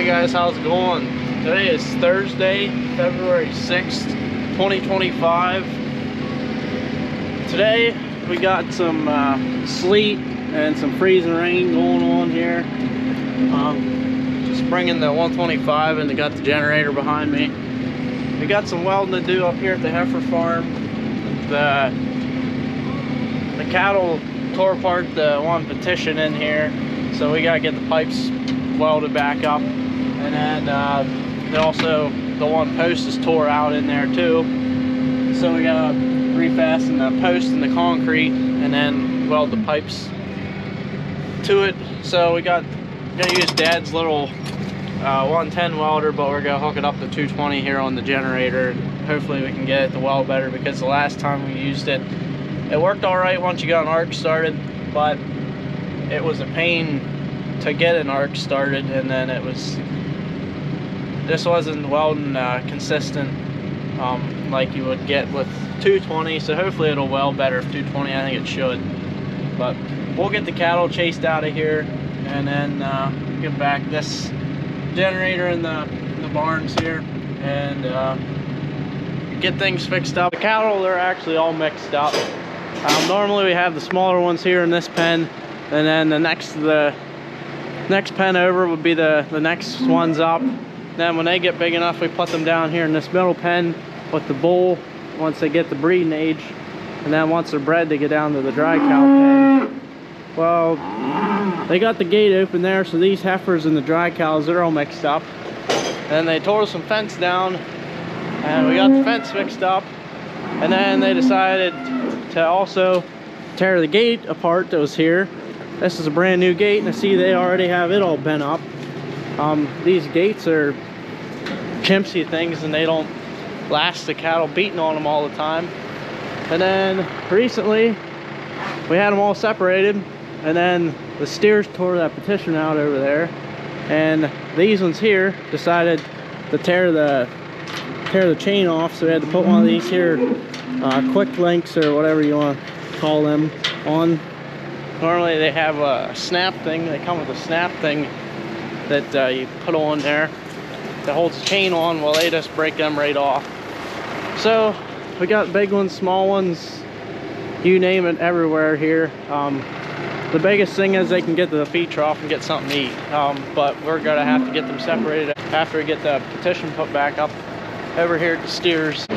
Hey guys, how's it going? Today is Thursday, February 6th, 2025. Today we got some sleet and some freezing rain going on here. Just bringing the 125 and got the generator behind me. We got some welding to do up here at the heifer farm. The cattle tore apart the one petition in here, so we gotta get the pipes welded back up, and then also the one post is tore out in there too, so we gotta refasten the post in the concrete and then weld the pipes to it. So we gonna use Dad's little 110 welder, but we're gonna hook it up to 220 here on the generator. Hopefully we can get it to weld better, because the last time we used it, it worked all right once you got an arc started, but it was a pain to get an arc started, and then this wasn't welding consistent like you would get with 220. So hopefully it'll weld better if 220. I think it should. But we'll get the cattle chased out of here, and then get back this generator in the barns here, and get things fixed up. The cattle, they're actually all mixed up. Normally we have the smaller ones here in this pen, and then the next pen over would be the next ones up. Then when they get big enough, we put them down here in this middle pen with the bull once they get the breeding age, and then once they're bred, they get down to the dry cow pen. Well, they got the gate open there, so these heifers and the dry cows, they're all mixed up. And they tore some fence down, and we got the fence fixed up, and then they decided to also tear the gate apart that was here. This is a brand new gate, and I see they already have it all bent up. These gates are chimpsy things, and they don't last the cattle beating on them all the time. And then recently we had them all separated, and then the steers tore that petition out over there, and these ones here decided to tear the chain off, so we had to put one of these here quick links, or whatever you want to call them, on. Normally they have a snap thing. They come with a snap thing that you put on there that holds the chain on. Well, they just break them right off. So we got big ones, small ones, you name it, everywhere here. The biggest thing is they can get to the feed trough and get something to eat, but we're gonna have to get them separated after we get the petition put back up over here at the steers.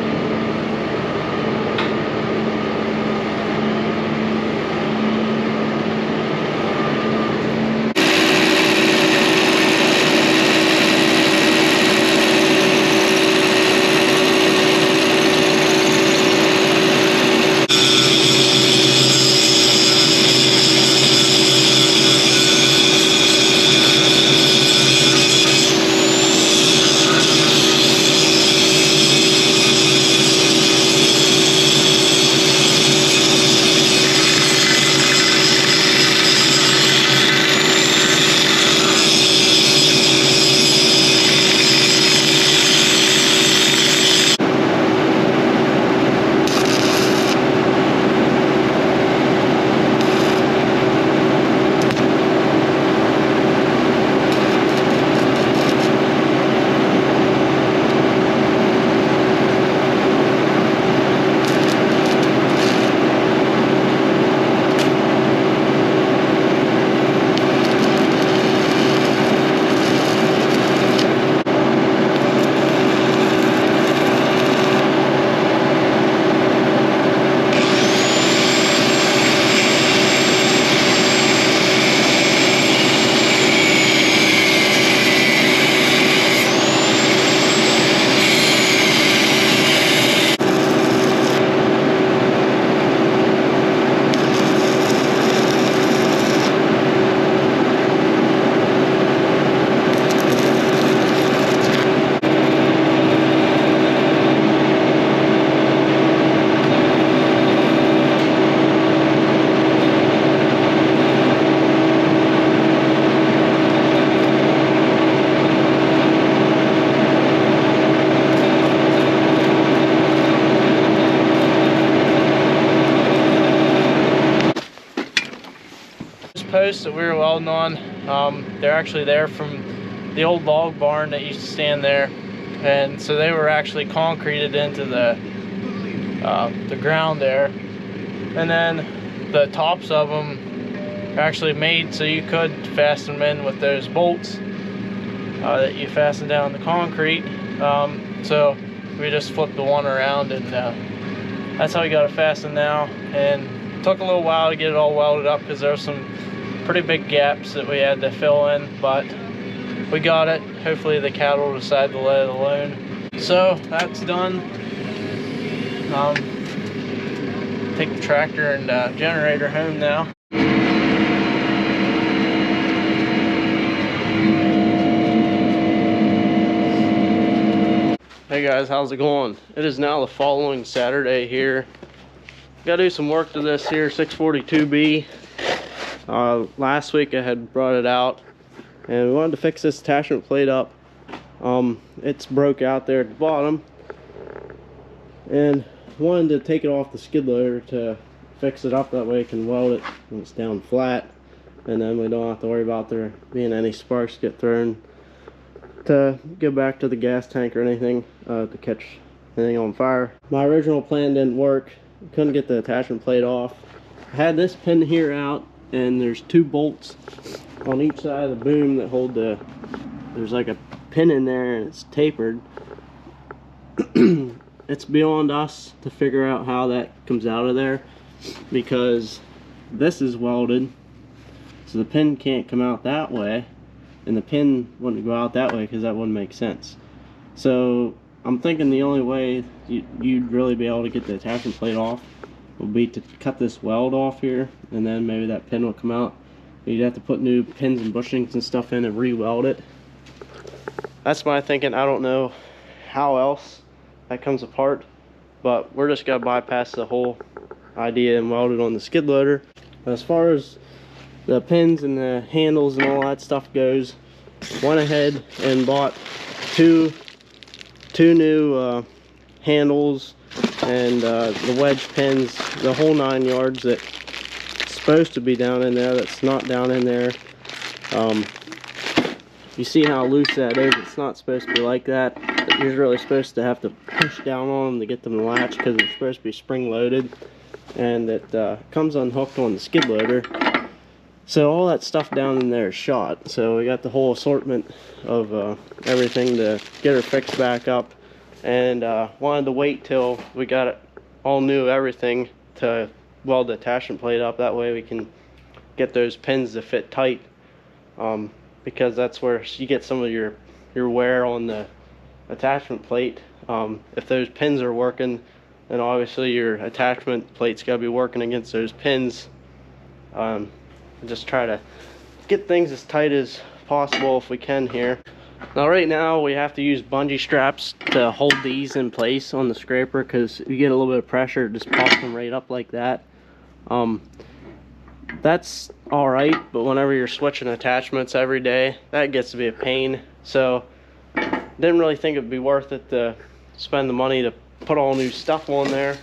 Posts that we were welding on, they're actually there from the old log barn that used to stand there, and so they were actually concreted into the ground there, and then the tops of them are actually made so you could fasten them in with those bolts that you fasten down the concrete. So we just flipped the one around, and that's how we got it fastened now. And it took a little while to get it all welded up because there were some pretty big gaps that we had to fill in, but we got it. Hopefully the cattle will decide to let it alone. So that's done. Take the tractor and generator home now. Hey guys, how's it going? It is now the following Saturday here. Gotta do some work to this here 642B. Last week I had brought it out and we wanted to fix this attachment plate up. It's broke out there at the bottom, and wanted to take it off the skid loader to fix it up. That way I can weld it when it's down flat, and then we don't have to worry about there being any sparks get thrown to go back to the gas tank or anything to catch anything on fire. My original plan didn't work. Couldn't get the attachment plate off. I had this pin here out, and there's 2 bolts on each side of the boom that hold there's like a pin in there and it's tapered. It's beyond us to figure out how that comes out of there, because this is welded, so the pin can't come out that way, and the pin wouldn't go out that way because that wouldn't make sense. So I'm thinking the only way you'd really be able to get the attachment plate off would be to cut this weld off here, and then maybe that pin will come out. You'd have to put new pins and bushings and stuff in and re-weld it. That's my thinking. I don't know how else that comes apart, but we're just gonna bypass the whole idea and weld it on the skid loader. As far as the pins and the handles and all that stuff goes, went ahead and bought two new handles and the wedge pins, the whole 9 yards that's supposed to be down in there, that's not down in there. You see how loose that is? It's not supposed to be like that. You're really supposed to have to push down on them to get them to latch, because they're supposed to be spring loaded, and it comes unhooked on the skid loader. So all that stuff down in there is shot. So we got the whole assortment of everything to get her fixed back up, and wanted to wait till we got it all new, everything, to weld the attachment plate up. That way we can get those pins to fit tight, because that's where you get some of your wear on the attachment plate. If those pins are working, then obviously your attachment plate's got to be working against those pins. Just try to get things as tight as possible if we can here. Now right now we have to use bungee straps to hold these in place on the scraper, because if you get a little bit of pressure, it just pops them right up like that. That's alright, but whenever you're switching attachments every day, that gets to be a pain. So didn't really think it'd be worth it to spend the money to put all new stuff on there,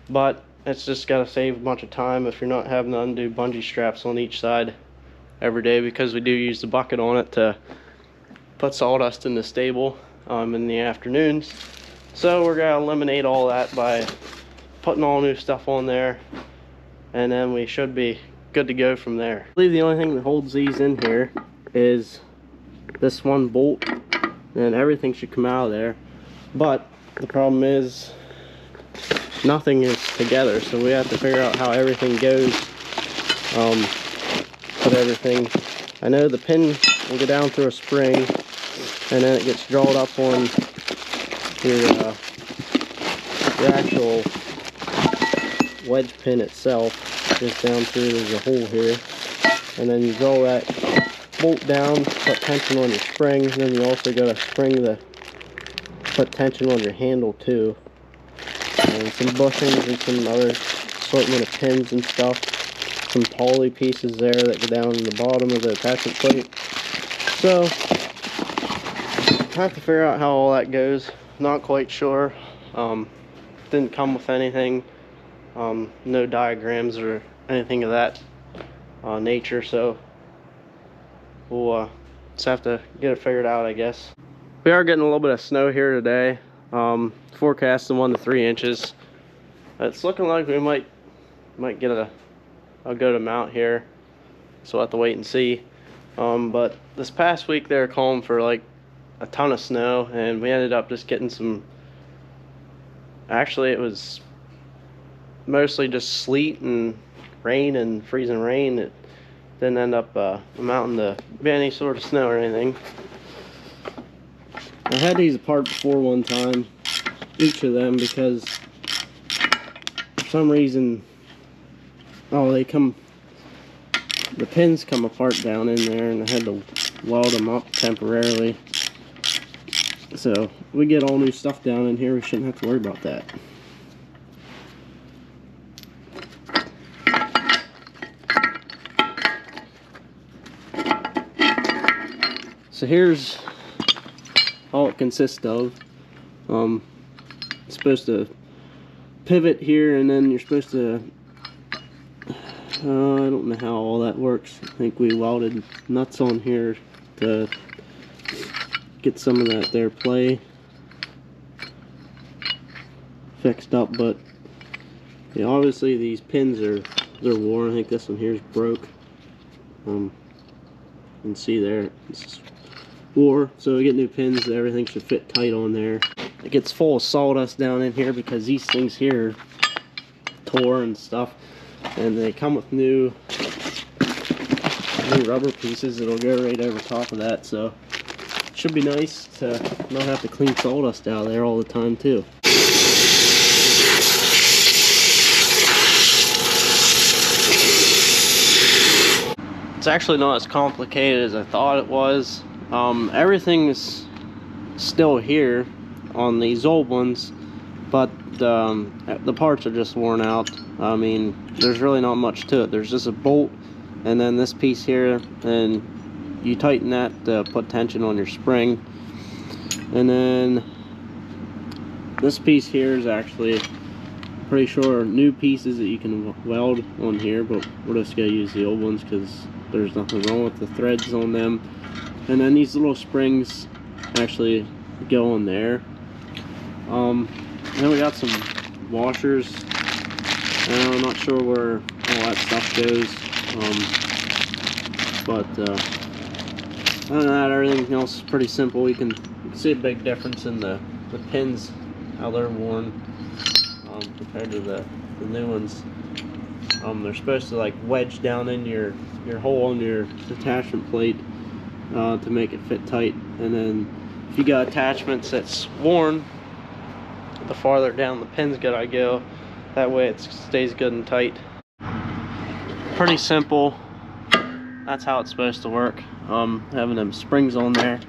but it's just got to save a bunch of time if you're not having to undo bungee straps on each side every day, because we do use the bucket on it to put sawdust in the stable in the afternoons. So we're going to eliminate all that by putting all new stuff on there, and then we should be good to go from there. I believe the only thing that holds these in here is this one bolt, and everything should come out of there. But the problem is nothing is together, so we have to figure out how everything goes. Put everything, I know the pin will go down through a spring, and then it gets drawn up on your actual wedge pin itself. Just down through, there's a hole here, and then you draw that bolt down, put tension on your spring, and then you also got to put tension on your handle too, and some bushings and some other assortment of pins and stuff, some poly pieces there that go down in the bottom of the attachment plate. So I have to figure out how all that goes. Not quite sure. Didn't come with anything, no diagrams or anything of that nature, so we'll Just have to get it figured out, I guess. We are getting a little bit of snow here today. Forecasting 1 to 3 inches. It's looking like we might get a good amount here, so we'll have to wait and see. But this past week they were calling for like a ton of snow, and we ended up just getting some. Actually, it was mostly just sleet and rain and freezing rain. It didn't end up amounting to be any sort of snow or anything. I had these apart before one time, each of them, because for some reason, the pins come apart down in there, and I had to weld them up temporarily. So we get all new stuff down in here, we shouldn't have to worry about that. So here's all it consists of. It's supposed to pivot here, and then you're supposed to I don't know how all that works. I think we welded nuts on here to get some of that there play fixed up, but yeah, obviously these pins they're worn. I think this one here is broke. You can see there it's wore, so we get new pins. Everything should fit tight on there. It gets full of sawdust down in here because these things here tore and stuff, and they come with new rubber pieces that'll go right over top of that, so it should be nice to not have to clean sawdust out of there all the time too. It's actually not as complicated as I thought it was. Everything's still here on these old ones, but the parts are just worn out. I mean, there's really not much to it. There's just a bolt, and then this piece here, and you tighten that to put tension on your spring. And then this piece here is actually pretty sure new pieces that you can weld on here, but we're just gonna use the old ones because there's nothing wrong with the threads on them. And then these little springs actually go on there. And then we got some washers. I'm not sure where all that stuff goes, but other than that, everything else is pretty simple. You can see a big difference in the pins, how they're worn compared to the new ones. They're supposed to like wedge down in your hole on your attachment plate to make it fit tight, and then if you got attachments that's worn, the farther down the pins gotta go. That way it stays good and tight. Pretty simple. That's how it's supposed to work. Having them springs on there.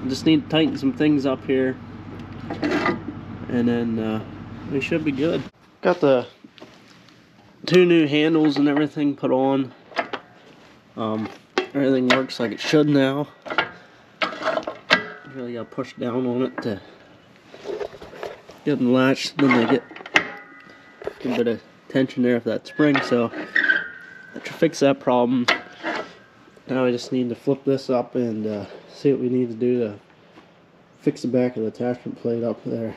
Just need to tighten some things up here, and then we should be good. Got the 2 new handles and everything put on. Everything works like it should now. You really gotta push down on it to get them latched, then they get a bit of tension there for that spring, so that should fix that problem. Now I just need to flip this up and see what we need to do to fix the back of the attachment plate up there.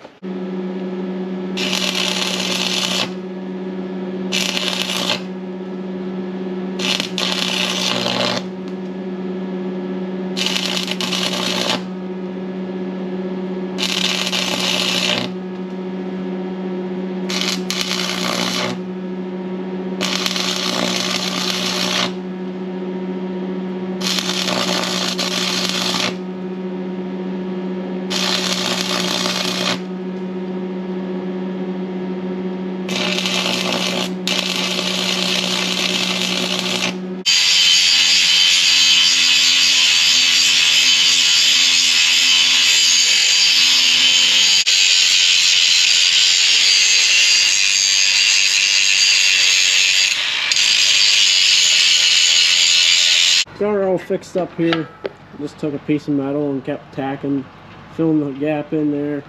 Got her all fixed up here. Just took a piece of metal and kept tacking, filling the gap in there.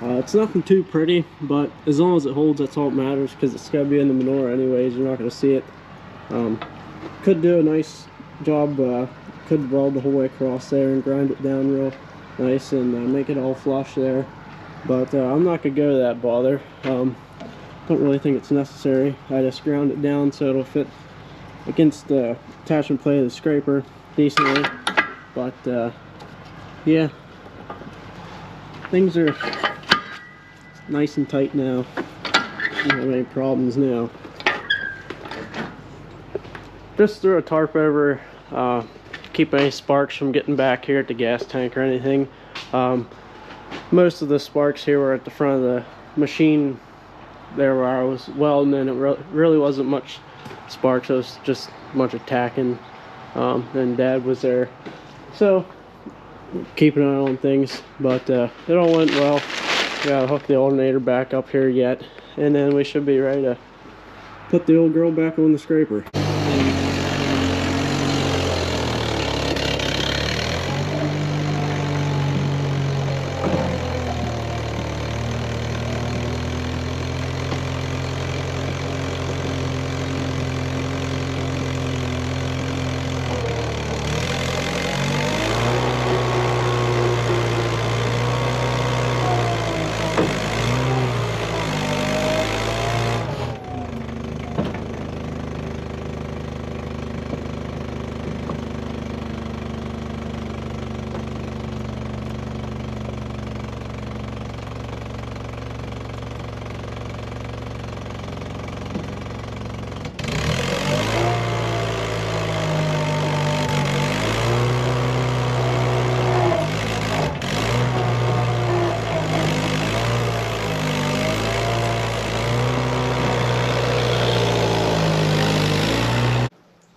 It's nothing too pretty, but as long as it holds, that's all that matters, because it's going to be in the menorah anyways. You're not going to see it. Could do a nice job could weld the whole way across there and grind it down real nice and make it all flush there. But I'm not gonna go to that bother. Don't really think it's necessary. I just ground it down so it'll fit against the attachment plate of the scraper decently. But yeah, things are nice and tight now. Don't have any problems now. Just threw a tarp over, keep any sparks from getting back here at the gas tank or anything. Most of the sparks here were at the front of the machine there where I was welding, and it really wasn't much sparks. It was just a bunch of tacking. And Dad was there, so keeping an eye on things. But it all went well. Gotta hook the alternator back up here yet, and then we should be ready to put the old girl back on the scraper.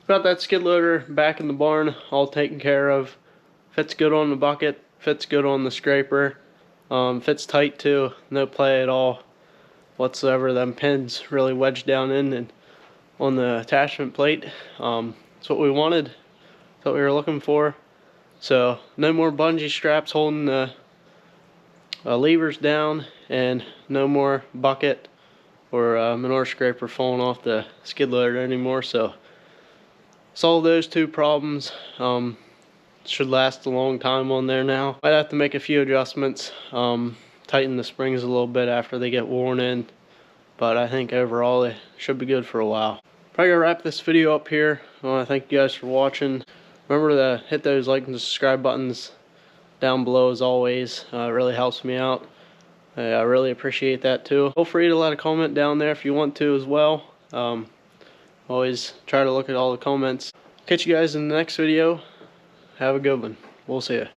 Got that skid loader back in the barn, all taken care of. Fits good on the bucket, fits good on the scraper. Fits tight too, no play at all whatsoever. Them pins really wedged down in and on the attachment plate. That's what we wanted, that's what we were looking for. So no more bungee straps holding the levers down, and no more bucket or manure scraper falling off the skid loader anymore. So solve those two problems. Should last a long time on there now. Might have to make a few adjustments, tighten the springs a little bit after they get worn in, but I think overall they should be good for a while. Probably gonna wrap this video up here. I want to thank you guys for watching. Remember to hit those like and subscribe buttons down below as always. It really helps me out. I really appreciate that too. Feel free to let a comment down there if you want to as well. Always try to look at all the comments. Catch you guys in the next video. Have a good one. We'll see ya.